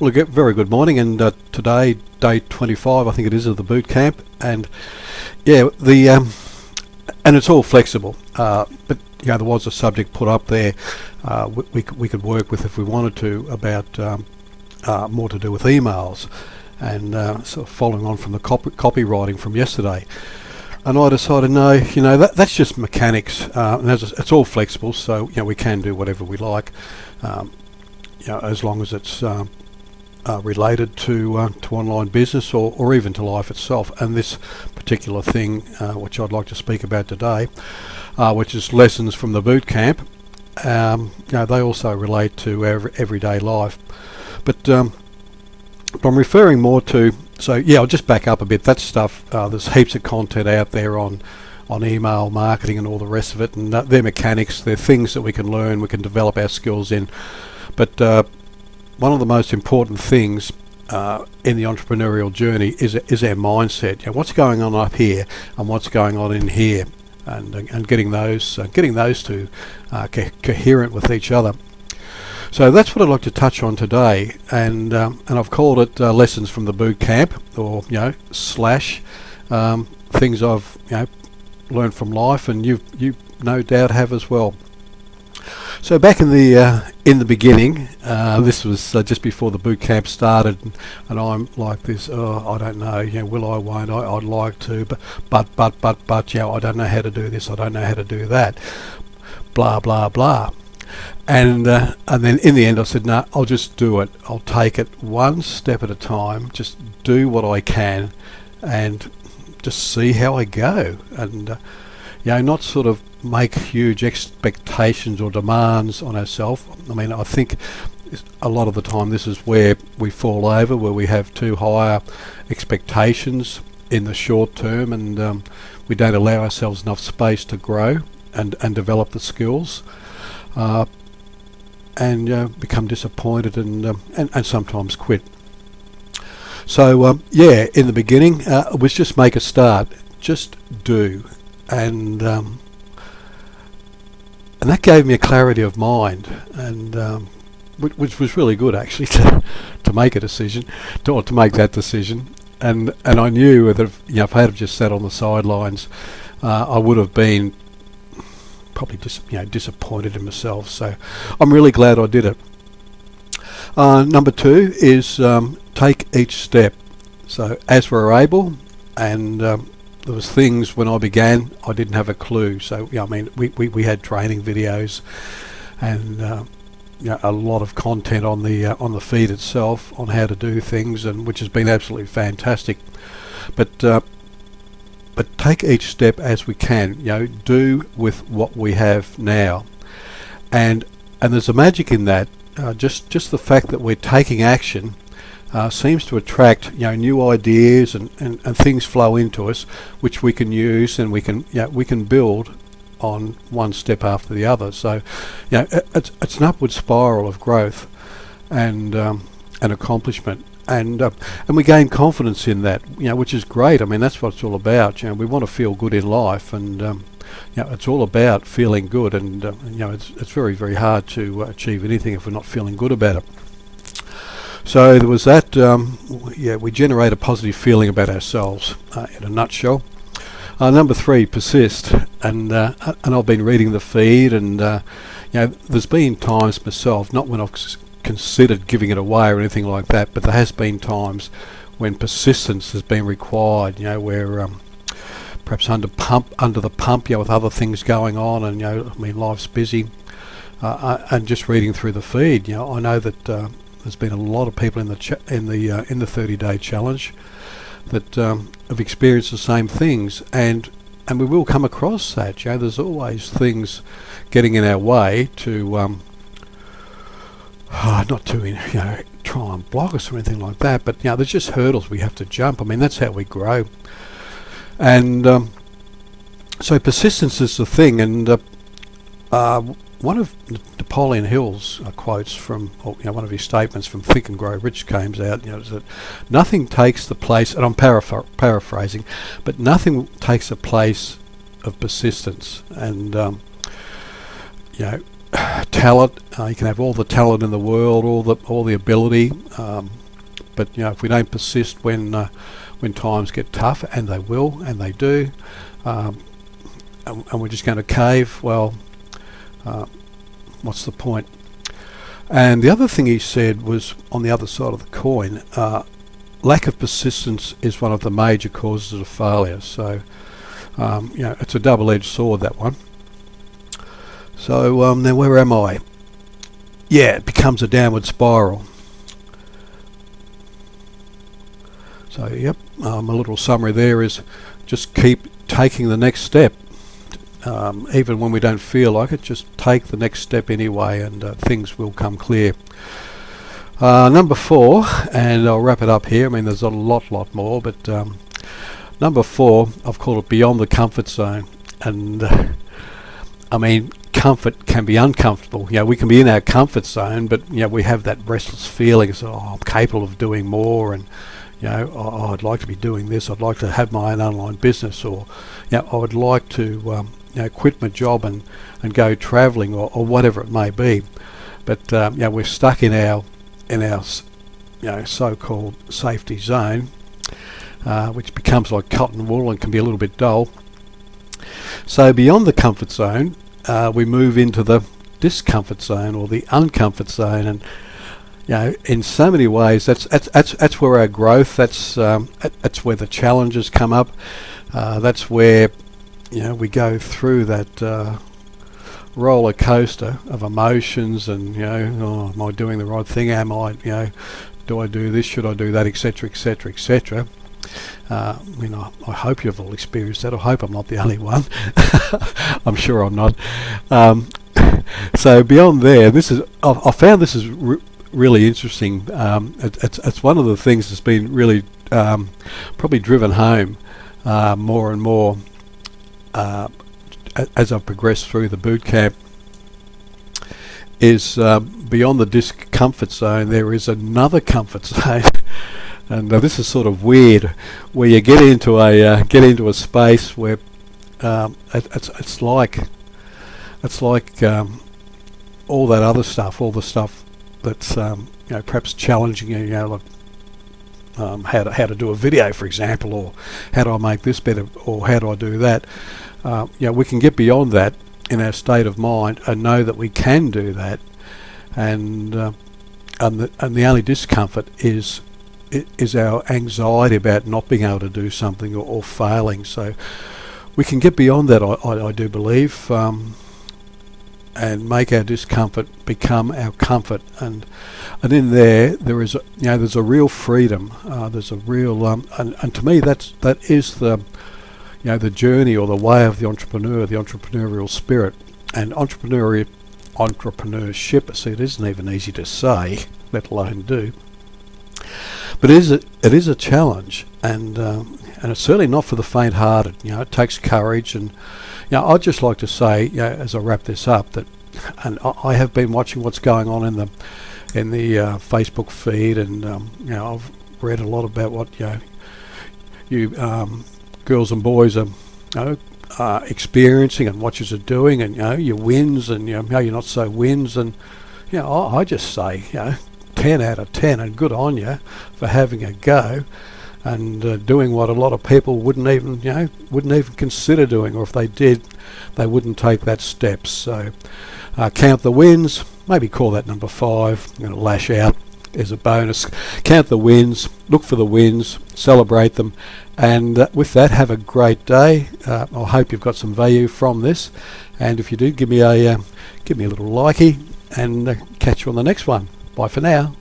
Well, a very good morning, and today, day 25, I think it is, of the Bootcamp, and yeah, and it's all flexible. But there was a subject put up there we could work with if we wanted to about more to do with emails, and sort of following on from the copywriting from yesterday. And I decided, no, that's just mechanics, and it's all flexible, so we can do whatever we like, as long as it's related to online business or even to life itself. And this particular thing, which I'd like to speak about today, which is lessons from the Bootcamp, they also relate to everyday life. But I'm referring more to, I'll just back up a bit. That stuff, there's heaps of content out there on email marketing and all the rest of it, and they're mechanics, they're things that we can learn, we can develop our skills in. But one of the most important things in the entrepreneurial journey is our mindset. What's going on up here and what's going on in here, and getting those two coherent with each other. So that's what I'd like to touch on today, and I've called it lessons from the Bootcamp, or slash things I've learned from life, and you no doubt have as well. So back in the beginning, this was just before the Bootcamp started, and I'm like this. I don't know. Will I? Won't I? I'd like to, but I don't know how to do this. I don't know how to do that. Blah blah blah. And then in the end I said, no, I'll just do it. I'll take it one step at a time, just do what I can and just see how I go, and not sort of make huge expectations or demands on ourselves. I mean, I think a lot of the time this is where we fall over, where we have too high expectations in the short term, and we don't allow ourselves enough space to grow and develop the skills. And become disappointed and sometimes quit. So in the beginning, it was just make a start, just do, and that gave me a clarity of mind, and which was really good actually to make a decision, to make that decision, and I knew that if I had just sat on the sidelines, I would have been probably disappointed in myself. So I'm really glad I did it. Number two is take each step. So as we're able, and there was things when I began I didn't have a clue. So we had training videos and a lot of content on the feed itself on how to do things, and which has been absolutely fantastic. But take each step as we can, do with what we have now. And there's a magic in that. Just the fact that we're taking action seems to attract new ideas, and things flow into us which we can use, and we can build on one step after the other. So it's an upward spiral of growth and accomplishment. And we gain confidence in that, which is great. I mean, that's what it's all about. We want to feel good in life, and it's all about feeling good. And it's very, very hard to achieve anything if we're not feeling good about it. So there was that. We generate a positive feeling about ourselves. In a nutshell. Number three, persist. And I've been reading the feed, and there's been times myself, not when I've considered giving it away or anything like that, but there has been times when persistence has been required, where perhaps under the pump, with other things going on, and life's busy, and just reading through the feed, I know that there's been a lot of people in the 30-day challenge that have experienced the same things, and we will come across that. There's always things getting in our way to not to try and block us or anything like that, but there's just hurdles we have to jump. I mean, that's how we grow. And so persistence is the thing. And one of Napoleon Hill's quotes from, one of his statements from Think and Grow Rich comes out, is that nothing takes the place, and I'm paraphrasing, but nothing takes the place of persistence. And talent. You can have all the talent in the world, all the ability, but if we don't persist when times get tough, and they will, and they do, and we're just going to cave, well, what's the point? And the other thing he said was, on the other side of the coin, lack of persistence is one of the major causes of failure. So it's a double-edged sword, that one. So now where am I? Yeah, it becomes a downward spiral. So yep, a little summary there is just keep taking the next step. Even when we don't feel like it, just take the next step anyway, and things will come clear. Number 4, and I'll wrap it up here. I mean, there's a lot more, but number 4, I've called it beyond the comfort zone. And I mean, comfort can be uncomfortable. We can be in our comfort zone, but we have that restless feeling. So, I'm capable of doing more, and I'd like to be doing this. I'd like to have my own online business, or I would like to quit my job and go travelling, or whatever it may be. But we're stuck in our so-called safety zone, which becomes like cotton wool and can be a little bit dull. So beyond the comfort zone, we move into the discomfort zone, or the uncomfort zone, and in so many ways, that's where our growth. That's where the challenges come up. That's where we go through that roller coaster of emotions, and am I doing the right thing? Am I do I do this? Should I do that? Etc. Etc. Etc. I hope you've all experienced that. I hope I'm not the only one. I'm sure I'm not. So beyond there, I found this is really interesting. It's one of the things that's been really probably driven home more and more as I've progressed through the bootcamp, is beyond the discomfort zone there is another comfort zone. And this is sort of weird, where you get into a space where it's like all that other stuff, all the stuff that's perhaps challenging you, like how to do a video, for example, or how do I make this better, or how do I do that. We can get beyond that in our state of mind and know that we can do that, and the only discomfort is our anxiety about not being able to do something, or failing. So we can get beyond that, I do believe, and make our discomfort become our comfort, and in there is there's a real freedom. There's a real and to me that is the journey, or the way of the entrepreneur, the entrepreneurial spirit, and entrepreneurship. See, it isn't even easy to say, let alone do. But it is a challenge, and it's certainly not for the faint-hearted. It takes courage, and I'd just like to say, as I wrap this up, that, and I have been watching what's going on in the Facebook feed, and I've read a lot about what you girls and boys are experiencing, and what you're doing, and your wins, and how you're not so wins, and I just say 10 out of 10, and good on you for having a go and doing what a lot of people wouldn't even consider doing, or if they did, they wouldn't take that step. So count the wins, maybe call that number 5. I'm going to lash out as a bonus. Count the wins, look for the wins, celebrate them, and with that, have a great day. I hope you've got some value from this, and if you do, give me a little likey, and catch you on the next one. Bye for now.